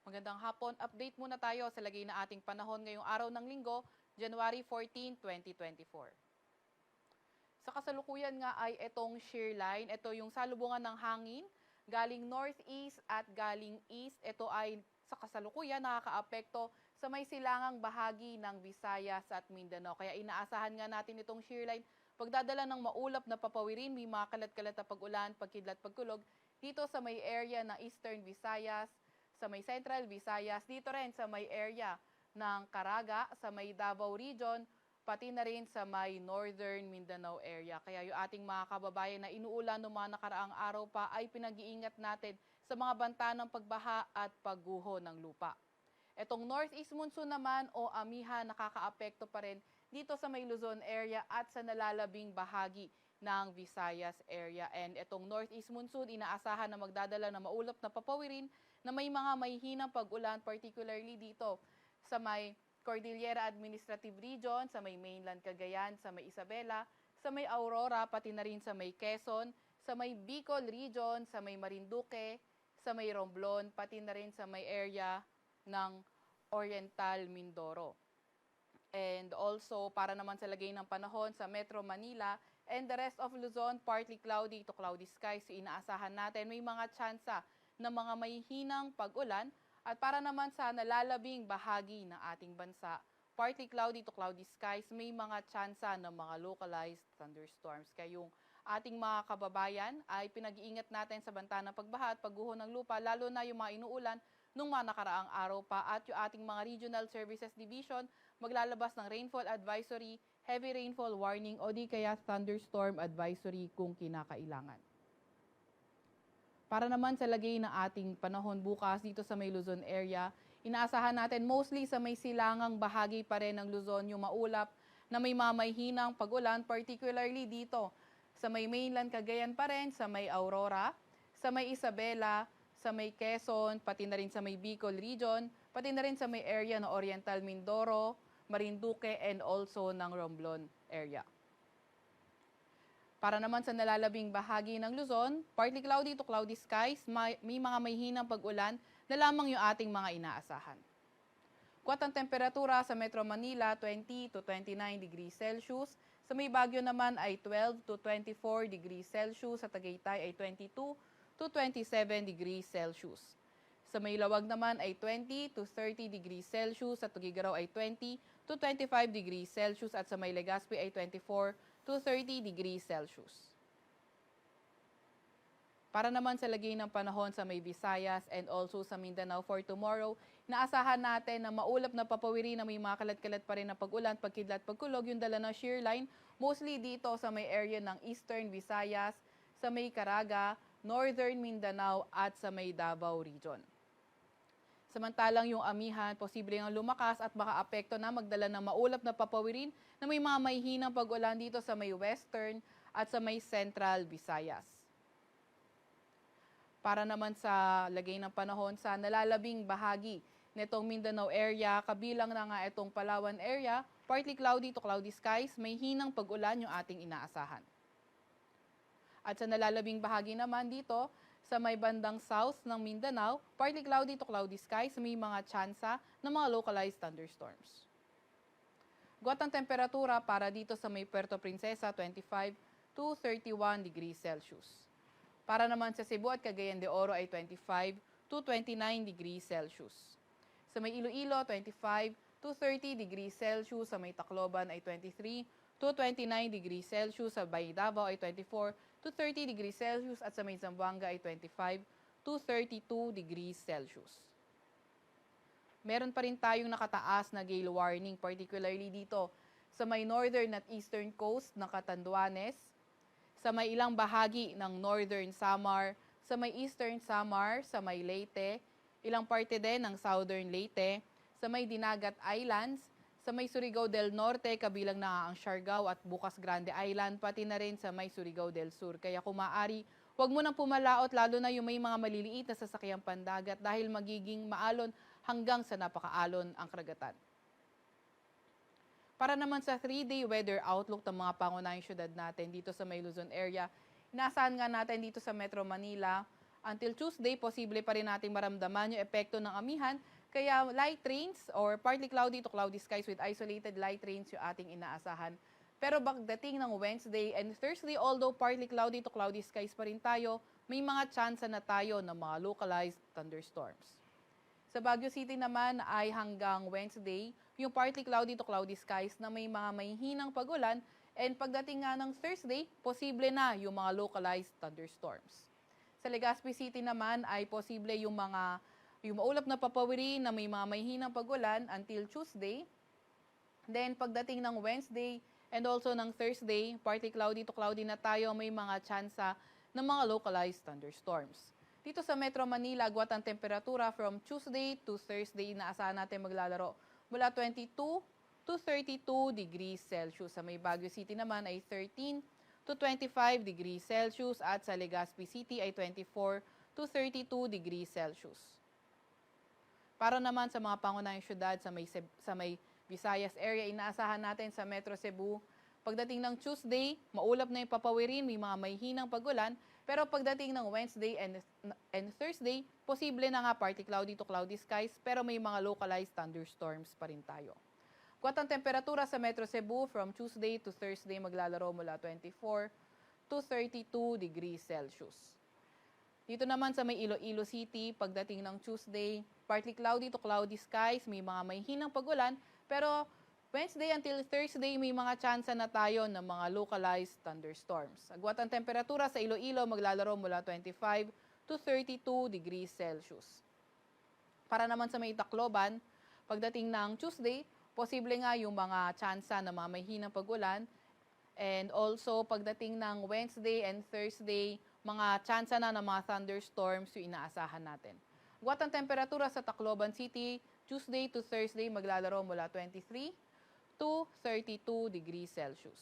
Magandang hapon. Update muna tayo sa lagay na ating panahon ngayong araw ng linggo, January 14, 2024. Sa kasalukuyan nga ay itong shear line. Ito yung salubungan ng hangin galing northeast at galing east. Ito ay sa kasalukuyan nakakaapekto sa may silangang bahagi ng Visayas at Mindanao. Kaya inaasahan nga natin itong shear line pagdadala ng maulap na papawirin, may mga kalat-kalat na pag-ulan, pagkidlat, pagkulog dito sa may area ng Eastern Visayas, sa may Central Visayas, dito rin sa may area ng Caraga, sa may Davao Region, pati na rin sa may Northern Mindanao area. Kaya yung ating mga kababayan na inuulan ng mga nakaraang araw pa ay pinag-iingat natin sa mga banta ng pagbaha at pagguho ng lupa. Etong Northeast Monsoon naman o amiha nakakaapekto pa rin dito sa may Luzon area at sa nalalabing bahagi ng Visayas area. And itong Northeast Monsoon, inaasahan na magdadala ng maulap na papawirin na may mga mahihinang pag-ulan, particularly dito sa may Cordillera Administrative Region, sa may mainland Cagayan, sa may Isabela, sa may Aurora, pati na rin sa may Quezon, sa may Bicol Region, sa may Marinduque, sa may Romblon, pati na rin sa may area ng Oriental Mindoro. And also, para naman sa lagay ng panahon sa Metro Manila and the rest of Luzon, partly cloudy to cloudy skies. So, inaasahan natin may mga tsansa ng mga mahihinang pag-ulan. At para naman sa nalalabing bahagi ng ating bansa, partly cloudy to cloudy skies, may mga tsansa ng mga localized thunderstorms. Kaya yung ating mga kababayan ay pinag-iingat natin sa banta ng pagbaha at pagguho ng lupa, lalo na yung mga inuulan nung mga nakaraang araw pa, at yung ating mga Regional Services Division maglalabas ng rainfall advisory, heavy rainfall warning o di kaya thunderstorm advisory kung kinakailangan. Para naman sa lagay ng ating panahon bukas dito sa may Luzon area, inaasahan natin mostly sa may silangang bahagi pa rin ng Luzon yung maulap na may mamayhinang pag-ulan, particularly dito sa may mainland Cagayan pa rin, sa may Aurora, sa may Isabela, sa may Quezon, pati na rin sa may Bicol Region, pati na rin sa may area ng Oriental Mindoro, Marinduque, and also ng Romblon area. Para naman sa nalalabing bahagi ng Luzon, partly cloudy to cloudy skies, may mga mahihinang pag-ulan na lamang yung ating mga inaasahan. Kuwat ang temperatura sa Metro Manila, 20 to 29 degrees Celsius. Sa may Baguio naman ay 12 to 24 degrees Celsius. Sa Tagaytay ay 22 to 27 degrees Celsius. Sa may Lawag naman ay 20 to 30 degrees Celsius. Sa Tuguegarao ay 20 to 25 degrees Celsius. At sa may Legazpi ay 24 to 30 degrees Celsius. Para naman sa lagay ng panahon sa may Visayas and also sa Mindanao for tomorrow, naasahan natin na maulap na papawiri na may mga kalat-kalat pa rin na pag-ulan, pagkidlat, pagkulog, yung dala ng shear line, mostly dito sa may area ng Eastern Visayas, sa may Caraga, Northern Mindanao at sa may Davao Region. Samantalang yung amihan, posible nga lumakas at makaapekto na magdala ng maulap na papawirin na may mga mahihinang pag-ulan dito sa may Western at sa may Central Visayas. Para naman sa lagay ng panahon sa nalalabing bahagi nitong Mindanao area, kabilang na nga itong Palawan area, partly cloudy to cloudy skies, may hinang pag-ulan yung ating inaasahan. At sa nalalabing bahagi naman dito, sa may bandang south ng Mindanao, partly cloudy to cloudy skies, may mga tsansa ng mga localized thunderstorms. Guwat ang temperatura para dito sa may Puerto Princesa, 25 to 31 degrees Celsius. Para naman sa Cebu at Cagayan de Oro ay 25 to 29 degrees Celsius. Sa may Iloilo, 25 to 30 degrees Celsius. Sa may Tacloban ay 23 to 29 degrees Celsius. Sa Bay Davao ay 24 to 30 degrees Celsius. At sa may Zamboanga ay 25 to 32 degrees Celsius. Meron pa rin tayong nakataas na gale warning, particularly dito sa may northern at eastern coast ng Catanduanes, sa may ilang bahagi ng Northern Samar, sa may Eastern Samar, sa may Leyte, ilang parte din ng Southern Leyte, sa may Dinagat Islands, sa may Surigao del Norte, kabilang na ang Siargao at Bukas Grande Island, pati na rin sa may Surigao del Sur. Kaya kung maaari, huwag mo nang pumalaot, lalo na yung may mga maliliit na sasakyang pandagat dahil magiging maalon hanggang sa napakaalon ang karagatan. Para naman sa 3-day weather outlook ng mga pangunahing syudad natin dito sa may Luzon area, inaasahan nga natin dito sa Metro Manila until Tuesday, posible pa rin nating maramdaman yung epekto ng amihan. Kaya light rains or partly cloudy to cloudy skies with isolated light rains yung ating inaasahan. Pero pagdating ng Wednesday and Thursday, although partly cloudy to cloudy skies pa rin tayo, may mga tsansa na tayo ng mga localized thunderstorms. Sa Baguio City naman ay hanggang Wednesday, yung partly cloudy to cloudy skies na may mga mahihinang pagulan, and pagdating nga ng Thursday, posible na yung mga localized thunderstorms. Sa Legazpi City naman ay posible yung maulap na papawiri na may mga mahihinang pagulan until Tuesday. Then pagdating ng Wednesday and also ng Thursday, partly cloudy to cloudy na tayo, may mga tsansa ng mga localized thunderstorms. Dito sa Metro Manila, agwat ang temperatura from Tuesday to Thursday na asahan natin maglalaro mula 22 to 32 degrees Celsius. Sa may Baguio City naman ay 13 to 25 degrees Celsius at sa Legazpi City ay 24 to 32 degrees Celsius. Para naman sa mga pangunahing syudad sa may Visayas area, inaasahan natin sa Metro Cebu, pagdating ng Tuesday, maulap na yung papawirin, may mga mahihinang pagulan, pero pagdating ng Wednesday and Thursday, posible na nga partly cloudy to cloudy skies, pero may mga localized thunderstorms pa rin tayo. Kuwat ang temperatura sa Metro Cebu from Tuesday to Thursday maglalaro mula 24 to 32 degrees Celsius. Dito naman sa may Iloilo City, pagdating ng Tuesday, partly cloudy to cloudy skies, may mga mahihinang pagulan, pero Wednesday until Thursday, may mga tsansa na tayo ng mga localized thunderstorms. Agwat ang temperatura sa Iloilo maglalaro mula 25 to 32 degrees Celsius. Para naman sa may Tacloban, pagdating ng Tuesday, posible nga yung mga tsansa ng mga mahihinang pagulan. And also, pagdating ng Wednesday and Thursday, mga tsansa na ng mga thunderstorms yung inaasahan natin. Agwat ang temperatura sa Tacloban City, Tuesday to Thursday maglalaro mula 23 to 32 degrees Celsius.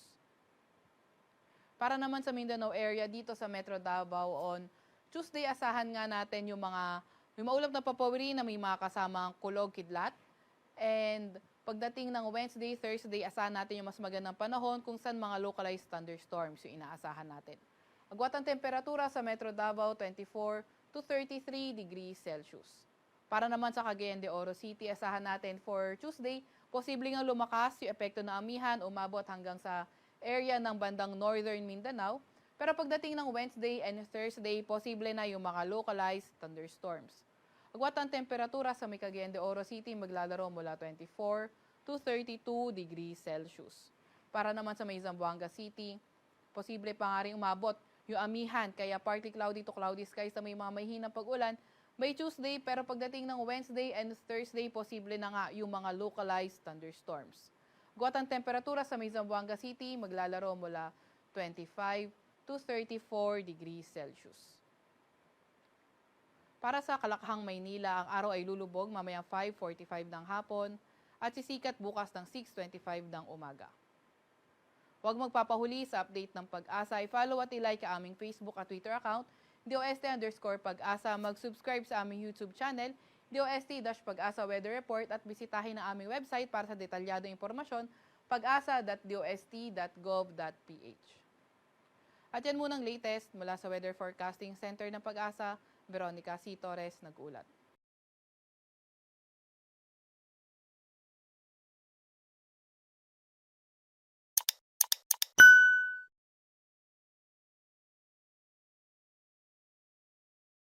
Para naman sa Mindanao area, dito sa Metro Davao on Tuesday, asahan nga natin yung may maulap na papawiri na may mga kasamang kulog, kidlat. And pagdating ng Wednesday, Thursday, asahan natin yung mas magandang panahon kung saan mga localized thunderstorms yung inaasahan natin. Agwat ang temperatura sa Metro Davao, 24 to 33 degrees Celsius. Para naman sa Cagayan de Oro City, asahan natin for Tuesday, posible nga lumakas yung epekto ng amihan, umabot hanggang sa area ng bandang Northern Mindanao. Pero pagdating ng Wednesday and Thursday, posible na yung mga localized thunderstorms. Agwat ang temperatura sa may Cagayan de Oro City maglalaro mula 24 to 32 degrees Celsius. Para naman sa may Zamboanga City, posible pa nga rin umabot yung amihan, kaya partly cloudy to cloudy skies na may mga mahihinang pag-ulan by Tuesday, pero pagdating ng Wednesday and Thursday, posible na nga yung mga localized thunderstorms. Agwat ang temperatura sa may Zamboanga City maglalaro mula 25 to 34 degrees Celsius. Para sa Kalakhang, Maynila, ang araw ay lulubog mamayang 5:45 ng hapon at sisikat bukas ng 6:25 ng umaga. Huwag magpapahuli sa update ng Pag-asa. I-follow at i-like ang aming Facebook at Twitter account, DOST_Pag-asa. Mag-subscribe sa aming YouTube channel, DOST-Pag-asa Weather Report, at bisitahin ang aming website para sa detalyadong impormasyon, pag-asa.dost.gov.ph. At yan munang latest mula sa Weather Forecasting Center ng Pag-asa. Veronica C. Torres nag-ulat.